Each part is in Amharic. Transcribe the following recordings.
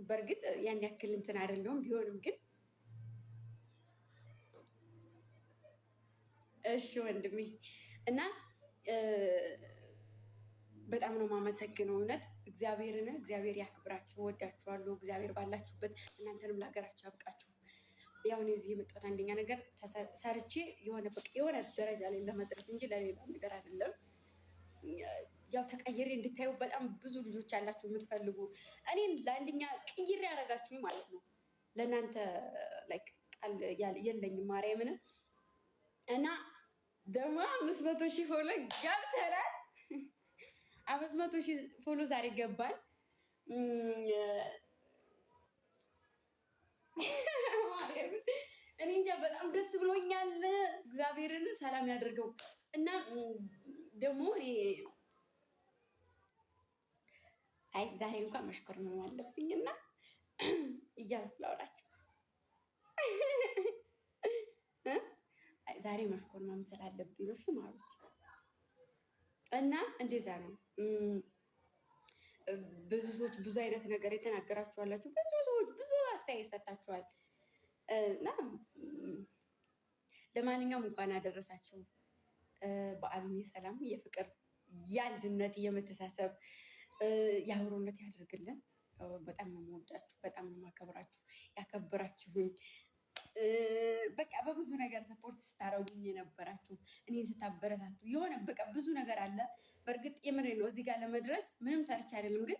በእርግጥ ያን ያክል እንትን አይደለሁም ቢሆንም ግን እሺ ወንድሜ እና በጣም ነው የማመሰግነው። እውነት እግዚአብሔር ያክብራችሁ። ወዳችኋለሁ። እግዚአብሔር ባላችሁበት እናንተንም ለሀገራችሁ ያብቃችሁ። ያው እኔ እዚህ የመጣሁት አንደኛ ነገር ሰርቼ የሆነ ደረጃ ላይ ለመድረስ እንጂ ለሌላ ነገር አይደለም። ያው ተቀይሬ እንድታዩ በጣም ብዙ ልጆች ያላችሁ የምትፈልጉ እኔን ለአንደኛ ቅይሬ ያደረጋችሁኝ ማለት ነው። ለእናንተ ላይክ ቃል የለኝም ማርያምን እና ደግሞ 500,000 ፎሎ ገብተናል። 500,000 ፎሎ ዛሬ ገባል። እኔ እንጃ በጣም ደስ ብሎኛል። እግዚአብሔርን ሰላም ያደርገው እና ደግሞ እኔ አይ ዛሬ እንኳን መሽኮር ነው ያለብኝ እና እያልኩ ላውራቸው ዛሬ መሽኮር ነው ስላለብኝ ነው ሽማሮች እና እንደዛ ነው። ብዙ ሰዎች ብዙ አይነት ነገር የተናገራችኋላችሁ፣ ብዙ ሰዎች ብዙ አስተያየት ሰጣችኋል እና ለማንኛውም እንኳን አደረሳችሁ። በዓሉን የሰላም የፍቅር የአንድነት የመተሳሰብ የአብሮነት ያደርግልን። በጣም ነው የምወዳችሁ፣ በጣም ነው የማከብራችሁ። ያከበራችሁኝ በቃ በብዙ ነገር ሰፖርት ስታረጉኝ የነበራችሁ እኔን ስታበረታቱ የሆነ በቃ ብዙ ነገር አለ። በእርግጥ የምሬ ነው። እዚህ ጋር ለመድረስ ምንም ሰርች አይደለም፣ ግን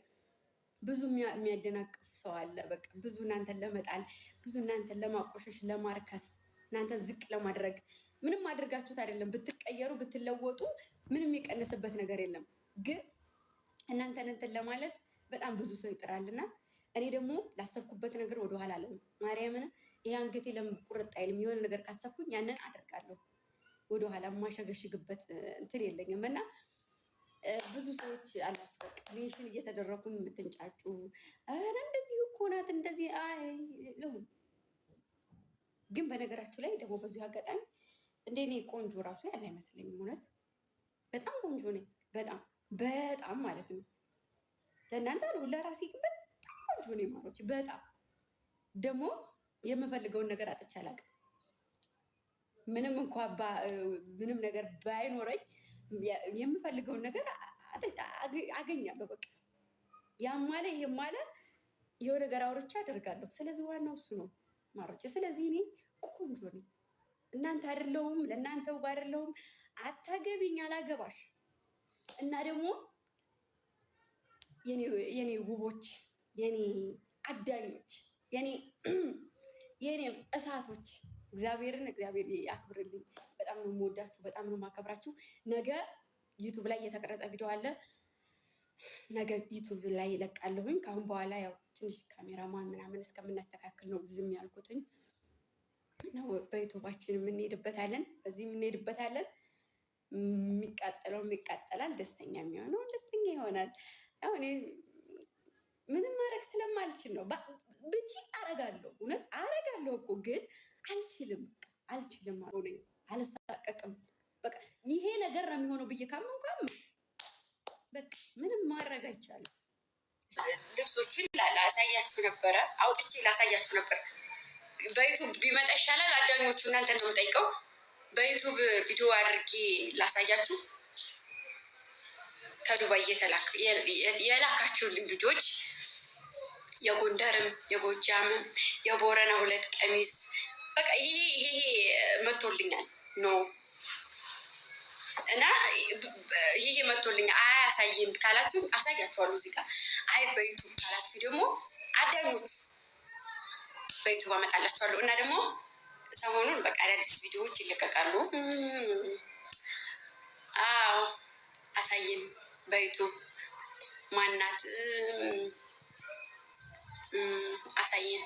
ብዙ የሚያደናቅፍ ሰው አለ። በቃ ብዙ እናንተን ለመጣል፣ ብዙ እናንተን ለማቆሸሽ፣ ለማርከስ፣ እናንተን ዝቅ ለማድረግ ምንም አድርጋችሁት አይደለም። ብትቀየሩ ብትለወጡ ምንም የሚቀንስበት ነገር የለም። ግን እናንተን እንትን ለማለት በጣም ብዙ ሰው ይጥራልና እኔ ደግሞ ላሰብኩበት ነገር ወደኋላ አለም ማርያምን ይሄ አንገቴ ለምን ቁርጥ አይልም? የሆነ ነገር ካሰብኩኝ ያንን አደርጋለሁ። ወደኋላ የማሸገሽግበት እንትን የለኝም እና ብዙ ሰዎች አላችሁ በቃ ሜንሽን እየተደረጉኝ የምትንጫጩ ኧረ እንደዚህ እኮ ናት እንደዚህ ለሁን ግን በነገራችሁ ላይ ደግሞ በዚሁ አጋጣሚ እንደ እኔ ቆንጆ ራሱ ያለ አይመስለኝም። እውነት በጣም ቆንጆ ነኝ። በጣም በጣም ማለት ነው። ለእናንተ አሉ ለራሴ ግን በጣም ቆንጆ ነኝ ማሮች። በጣም ደግሞ የምፈልገውን ነገር አጥቼ አላውቅም። ምንም እንኳ ምንም ነገር ባይኖረኝ የምፈልገውን ነገር አገኛለሁ። በቃ ያማለ የማለ የሆነ ነገር አውርቼ አደርጋለሁ። ስለዚህ ዋናው እሱ ነው ማሮች። ስለዚህ እኔ ቆንጆ ነኝ። እናንተ አይደለሁም፣ ለእናንተ ውብ አይደለሁም። አታገቢኝ፣ አላገባሽ እና ደግሞ የኔ ውቦች፣ የኔ አዳኞች፣ የኔ እሳቶች እግዚአብሔር ያክብርልኝ። በጣም ነው የምወዳችሁ፣ በጣም ነው የማከብራችሁ። ነገ ዩቱብ ላይ የተቀረጸ ቪዲዮ አለ። ነገ ዩቱብ ላይ ይለቃለሁኝ። ከአሁን በኋላ ያው ትንሽ ካሜራማን ምናምን እስከምናስተካክል ነው ዝም ያልኩትኝ። በዩቱባችን የምንሄድበታለን፣ በዚህ የምንሄድበታለን። የሚቃጠለው ይቃጠላል፣ ደስተኛ የሚሆነው ደስተኛ ይሆናል። ያው እኔ ምንም ማድረግ ስለማልችል ነው። ብቻ አረጋለሁ፣ እውነት አረጋለሁ እኮ ግን አልችልም። አልሆነኝ፣ አልሳቀቅም። በቃ ይሄ ነገር ነው የሚሆነው ብዬ ካመንኳም በቃ ምንም ማድረግ አይቻልም። ልብሶቹን ላሳያችሁ ነበረ፣ አውጥቼ ላሳያችሁ ነበር። በዩቱብ ቢመጣ ይሻላል። አዳኞቹ እናንተ ነው የምጠይቀው። በዩቱብ ቪዲዮ አድርጌ ላሳያችሁ። ከዱባይ የላካችሁልኝ ልጆች የጎንደርም የጎጃምም የቦረና 2 ቀሚስ በቃ ይሄ መቶልኛል ነው እና ይሄ መቶልኛል። አያሳይም ካላችሁ አሳያችኋለሁ እዚህ ጋር። አይ በዩቱብ ካላችሁ ደግሞ አዳኞቹ በዩቱብ አመጣላችኋለሁ። እና ደግሞ ሰሞኑን በቃ አዳዲስ ቪዲዮዎች ይለቀቃሉ። አዎ አሳይን በዩቱብ ማናት አሳይን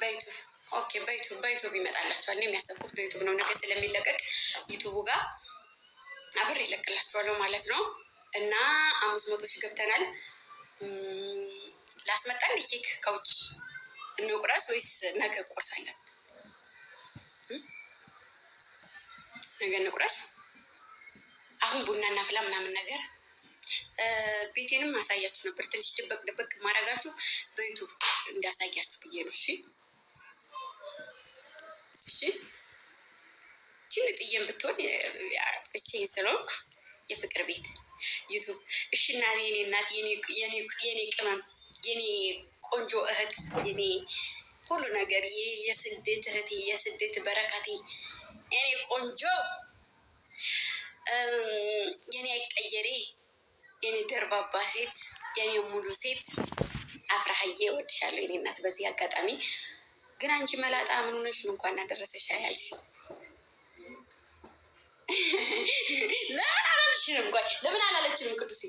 በዩቱብ ኦኬ። በዩቱብ ይመጣላችኋል። እኔ የሚያሰብኩት በዩቱብ ነው። ነገ ስለሚለቀቅ ዩቱቡ ጋር አብሬ ይለቅላችኋለሁ ማለት ነው። እና 500,000 ገብተናል። ላስመጣን ኬክ ከውጭ እንቁረስ ወይስ ነገ እንቆርሳለን? ነገ እንቁረስ። አሁን ቡና እናፍላ ምናምን ነገር ቤት ቤቴንም አሳያችሁ ነበር። ትንሽ ድበቅ ድበቅ ማድረጋችሁ በዩቱብ እንዳሳያችሁ ብዬ ነው። እሺ እሺ። ትንጥዬም ብትሆን ብቻዬን ስለሆንኩ የፍቅር ቤት ዩቱብ። እሺ እናቴ፣ የኔ እናት፣ የኔ ቅመም፣ የኔ ቆንጆ እህት፣ የኔ ሁሉ ነገር፣ የስደት እህቴ፣ የስደት በረከቴ፣ የኔ ቆንጆ፣ የኔ አይቀየሬ፣ የኔ ደርባባ ሴት፣ የኔ ሙሉ ሴት አፍራሀዬ እወድሻለሁ የኔ እናት። በዚህ አጋጣሚ ግን አንቺ መላጣ ምን ሆነሽ ነው? እንኳን አደረሰሽ አያልሽ። ለምን አላለችንም? ቆይ ለምን አላለችንም? ቅዱሴ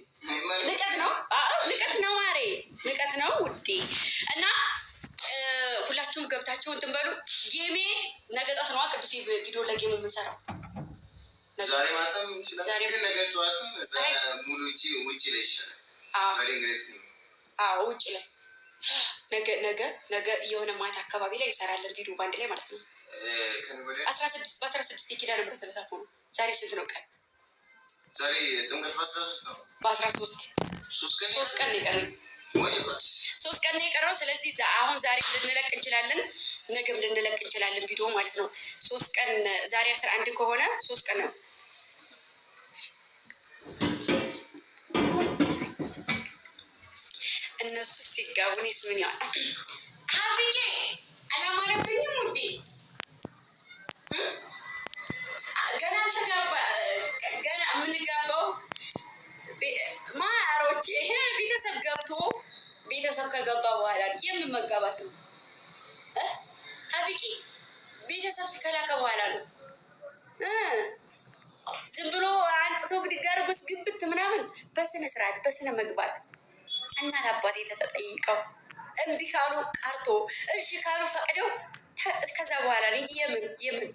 ንቀት ነው። አዎ ንቀት ነው ማሬ፣ ንቀት ነው ውዴ። እና ሁላችሁም ገብታችሁ እንትን በሉ። ጌሜ ነገ ጠዋት ነዋ ቅዱሴ ቪዲዮ ለጌሙ የምንሰራው ዛሬ ማታም ይችላል፣ ግን ነገ ጠዋትም ሙሉ ውጭ ላይ ይሻላል። አዎ ውጭ ላይ ነገ የሆነ ማታ አካባቢ ላይ እንሰራለን ቪዲዮ በአንድ ላይ ማለት ነው። 16 የኪዳነ ምሕረት ዕለት ሆኖ ዛሬ ስንት ነው ቀን? ዛሬ ጥምቀት በ13 ሶስት ቀን የቀረው 3 ቀን የቀረው። ስለዚህ አሁን ዛሬ ልንለቅ እንችላለን፣ ነገም ልንለቅ እንችላለን ቪዲዮ ማለት ነው። 3 ቀን ዛሬ 11 ከሆነ 3 ቀን ነው። እነሱ ሲጋቡ እኔስ ምን ያህል ሀብዬ አላማረብኝም ውዴ። ገና አልተጋባ ገና የምንጋባው ማሮች ቤተሰብ ገብቶ ቤተሰብ ከገባ በኋላ የምን መጋባት ነው ሀብዬ? ቤተሰብ ከላከ በኋላ ነው። ዝም ብሎ አንጥቶ ብድግ ጋር በስግብት ምናምን በስነ ስርዓት በስነ መግባት እናት አባቴ ተጠይቀው እምቢ ካሉ ቀርቶ እሺ ካሉ ፈቅደው ከዛ በኋላ ነው የምን